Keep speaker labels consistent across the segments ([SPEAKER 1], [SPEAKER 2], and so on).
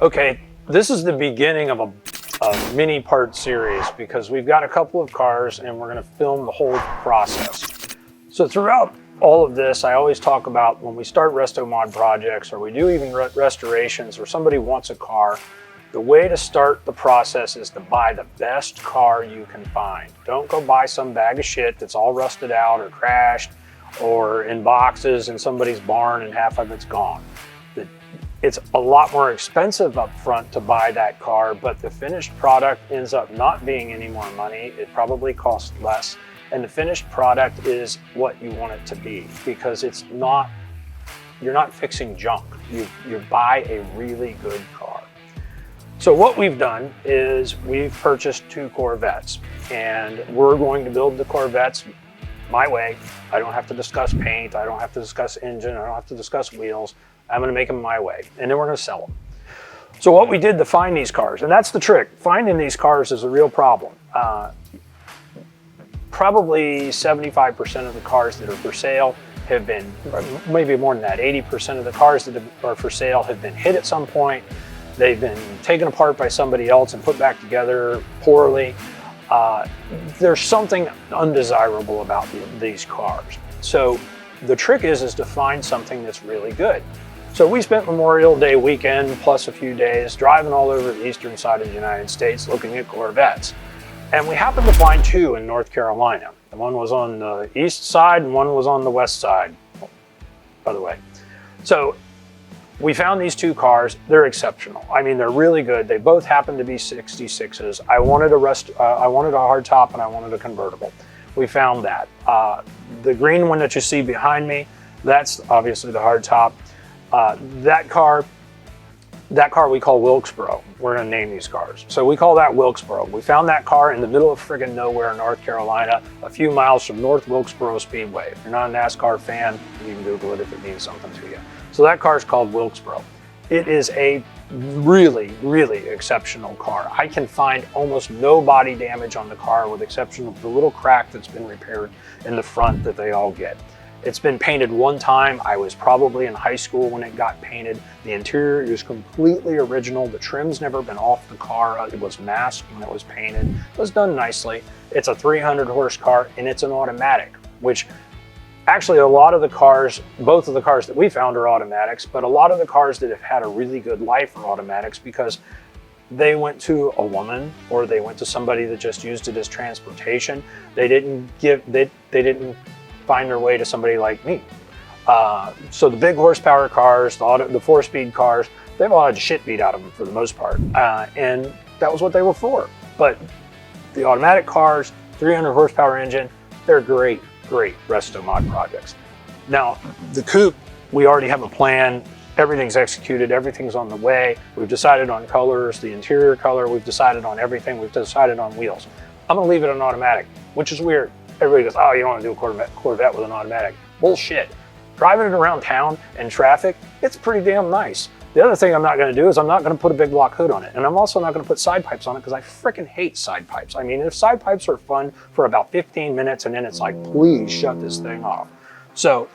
[SPEAKER 1] Okay, this is the beginning of a mini part series because we've got a couple of cars and we're going to film the whole process. So throughout all of this, I always talk about when we start resto mod projects or we do even restorations or somebody wants a car, the way to start the process is to buy the best car you can find. Don't go buy some bag of shit that's all rusted out or crashed or in boxes in somebody's barn and half of it's gone. It's a lot more expensive up front to buy that car, but the finished product ends up not being any more money. It probably costs less. And the finished product is what you want it to be because you're not fixing junk. You buy a really good car. So what we've done is we've purchased 2 Corvettes and we're going to build the Corvettes my way. I don't have to discuss paint. I don't have to discuss engine. I don't have to discuss wheels. I'm going to make them my way and then we're going to sell them. So what we did to find these cars, and that's the trick, finding these cars is a real problem. Probably 75% of the cars that are for sale have been, maybe more than that, 80% of the cars that are for sale have been hit at some point. They've been taken apart by somebody else and put back together poorly. There's something undesirable about these cars. So the trick is to find something that's really good. So we spent Memorial Day weekend plus a few days driving all over the eastern side of the United States looking at Corvettes. And we happened to find 2 in North Carolina. One was on the east side and one was on the west side, by the way. So we found these 2 cars. They're exceptional. I mean, they're really good. They both happen to be 66s. I wanted a hardtop and I wanted a convertible. We found that. The green one that you see behind me, that's obviously the hardtop. That car we call Wilkesboro. We're gonna name these cars. So we call that Wilkesboro. We found that car in the middle of friggin' nowhere in North Carolina, a few miles from North Wilkesboro Speedway. If you're not a NASCAR fan, you can Google it if it means something to you. So that car is called Wilkesboro. It is a really, really exceptional car. I can find almost no body damage on the car with the exception of the little crack that's been repaired in the front that they all get. It's been painted one time. I was probably in high school when it got painted. The interior is completely original. The trim's never been off the car. It was masked when it was painted. It was done nicely. It's a 300 horse car and it's an automatic, which actually a lot of the cars, both of the cars that we found are automatics, but a lot of the cars that have had a really good life are automatics because they went to a woman or they went to somebody that just used it as transportation. They didn't find their way to somebody like me. So the big horsepower cars, the 4-speed cars, they have a lot of shit beat out of them for the most part. And that was what they were for. But the automatic cars, 300 horsepower engine, they're great resto mod projects. Now, the coupe, we already have a plan. Everything's executed, everything's on the way. We've decided on colors, the interior color, we've decided on everything, we've decided on wheels. I'm gonna leave it an automatic, which is weird. Everybody goes, oh, you don't want to do a Corvette with an automatic. Bullshit. Driving it around town in traffic, it's pretty damn nice. The other thing I'm not going to do is I'm not going to put a big block hood on it. And I'm also not going to put side pipes on it because I freaking hate side pipes. I mean, if side pipes are fun for about 15 minutes and then it's like, please shut this thing off. So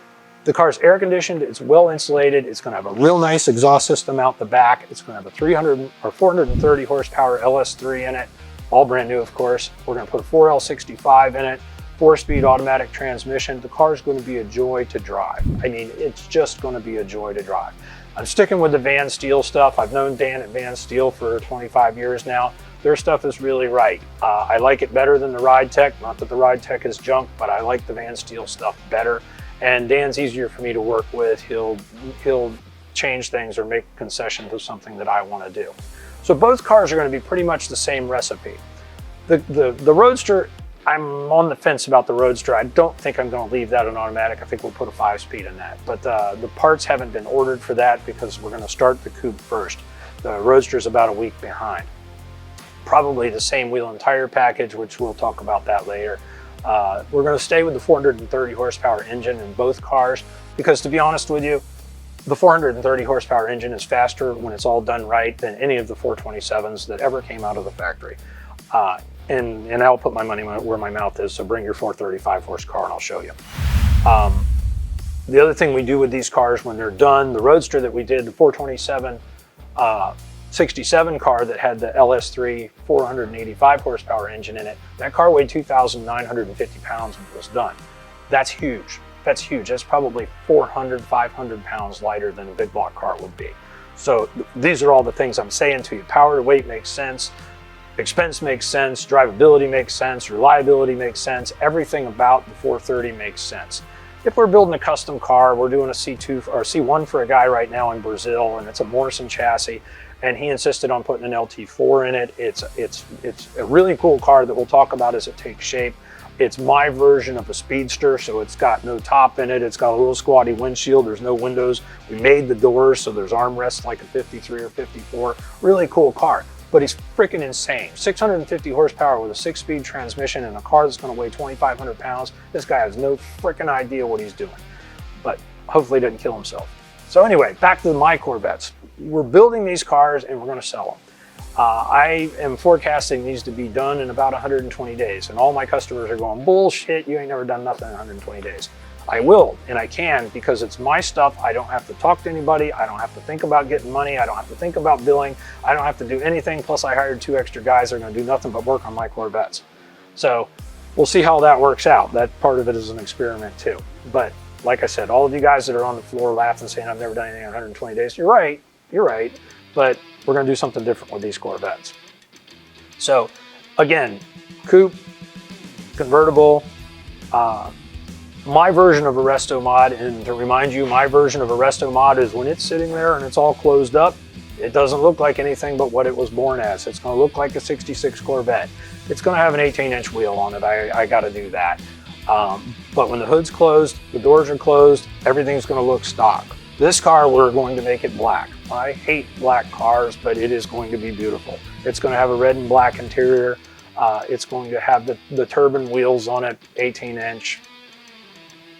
[SPEAKER 1] the car's air conditioned, it's well insulated, it's going to have a real nice exhaust system out the back. It's going to have a 300 or 430 horsepower LS3 in it, all brand new, of course. We're going to put a 4L65 in it. 4-speed automatic transmission. The car is going to be a joy to drive. I mean, it's just going to be a joy to drive. I'm sticking with the Van Steel stuff. I've known Dan at Van Steel for 25 years now. Their stuff is really right. I like it better than the Ride Tech. Not that the Ride Tech is junk, but I like the Van Steel stuff better. And Dan's easier for me to work with. He'll change things or make concessions of something that I want to do. So both cars are going to be pretty much the same recipe. The Roadster, I'm on the fence about the Roadster. I don't think I'm going to leave that an automatic. I think we'll put a 5-speed in that. But the parts haven't been ordered for that because we're going to start the coupe first. The Roadster's about a week behind. Probably the same wheel and tire package, which we'll talk about that later. We're going to stay with the 430 horsepower engine in both cars because, to be honest with you, the 430 horsepower engine is faster when it's all done right than any of the 427s that ever came out of the factory. And I'll put my money where my mouth is, so bring your 435 horse car and I'll show you. The other thing we do with these cars when they're done, the Roadster that we did, the 427, 67 car that had the LS3 485 horsepower engine in it. That car weighed 2,950 pounds when it was done. That's huge. That's huge. That's probably 400, 500 pounds lighter than a big block car would be. So these are all the things I'm saying to you. Power to weight makes sense. Expense makes sense. Drivability makes sense. Reliability makes sense. Everything about the 430 makes sense. If we're building a custom car, we're doing a C2 or C1 for a guy right now in Brazil, and it's a Morrison chassis, and he insisted on putting an LT4 in it. It's a really cool car that we'll talk about as it takes shape. It's my version of a Speedster, so it's got no top in it. It's got a little squatty windshield. There's no windows. We made the doors, so there's armrests like a 53 or 54. Really cool car, but he's freaking insane. 650 horsepower with a 6-speed transmission in a car that's gonna weigh 2,500 pounds. This guy has no freaking idea what he's doing, but hopefully he doesn't kill himself. So anyway, back to my Corvettes. We're building these cars and we're gonna sell them. I am forecasting these to be done in about 120 days. And all my customers are going, bullshit, you ain't never done nothing in 120 days. I will, and I can, because it's my stuff. I don't have to talk to anybody. I don't have to think about getting money. I don't have to think about billing. I don't have to do anything. Plus I hired 2 extra guys that are gonna do nothing but work on my Corvettes. So we'll see how that works out. That part of it is an experiment too. But like I said, all of you guys that are on the floor laughing, saying I've never done anything in 120 days, you're right, but we're gonna do something different with these Corvettes. So again, coupe, convertible, my version of a resto mod, and to remind you, my version of a resto mod is when it's sitting there and it's all closed up, it doesn't look like anything but what it was born as. It's gonna look like a 66 Corvette. It's gonna have an 18-inch wheel on it, I gotta do that. But when the hood's closed, the doors are closed, everything's gonna look stock. This car, we're going to make it black. I hate black cars, but it is going to be beautiful. It's going to have a red and black interior. It's going to have the turbine wheels on it, 18-inch.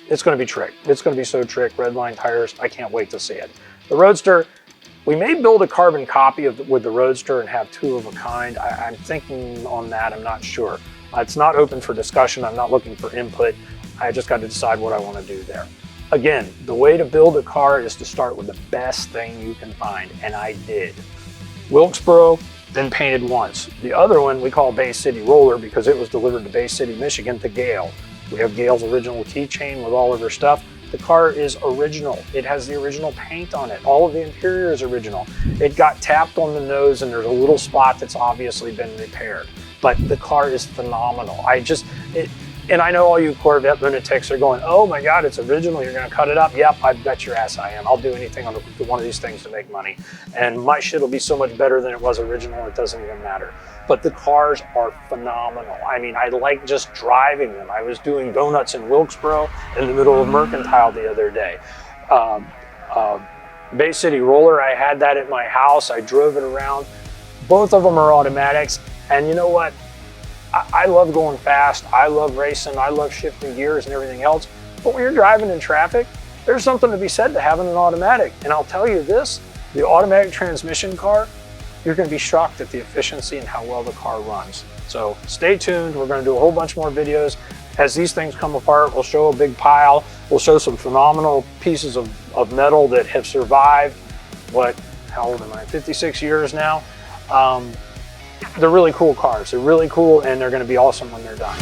[SPEAKER 1] It's going to be trick. It's going to be so trick. Red line tires. I can't wait to see it. The Roadster, we may build a carbon copy with the Roadster and have 2 of a kind. I'm thinking on that. I'm not sure. It's not open for discussion. I'm not looking for input. I just got to decide what I want to do there. Again, the way to build a car is to start with the best thing you can find, and I did. Wilkesboro, then painted once. The other one we call Bay City Roller because it was delivered to Bay City, Michigan to Gail. We have Gail's original keychain with all of her stuff. The car is original. It has the original paint on it. All of the interior is original. It got tapped on the nose and there's a little spot that's obviously been repaired, but the car is phenomenal. And I know all you Corvette lunatics are going, oh my God, it's original, you're gonna cut it up. Yep, I bet your ass I am. I'll do anything on one of these things to make money. And my shit will be so much better than it was original, it doesn't even matter. But the cars are phenomenal. I mean, I like just driving them. I was doing donuts in Wilkesboro in the middle of Mercantile the other day. Bay City Roller, I had that at my house. I drove it around. Both of them are automatics. And you know what? I love going fast, I love racing, I love shifting gears and everything else, but when you're driving in traffic, there's something to be said to having an automatic. And I'll tell you this, the automatic transmission car, you're gonna be shocked at the efficiency and how well the car runs. So stay tuned, we're gonna do a whole bunch more videos. As these things come apart, we'll show a big pile, we'll show some phenomenal pieces of metal that have survived, how old am I, 56 years now? They're really cool cars. They're really cool, and they're going to be awesome when they're done.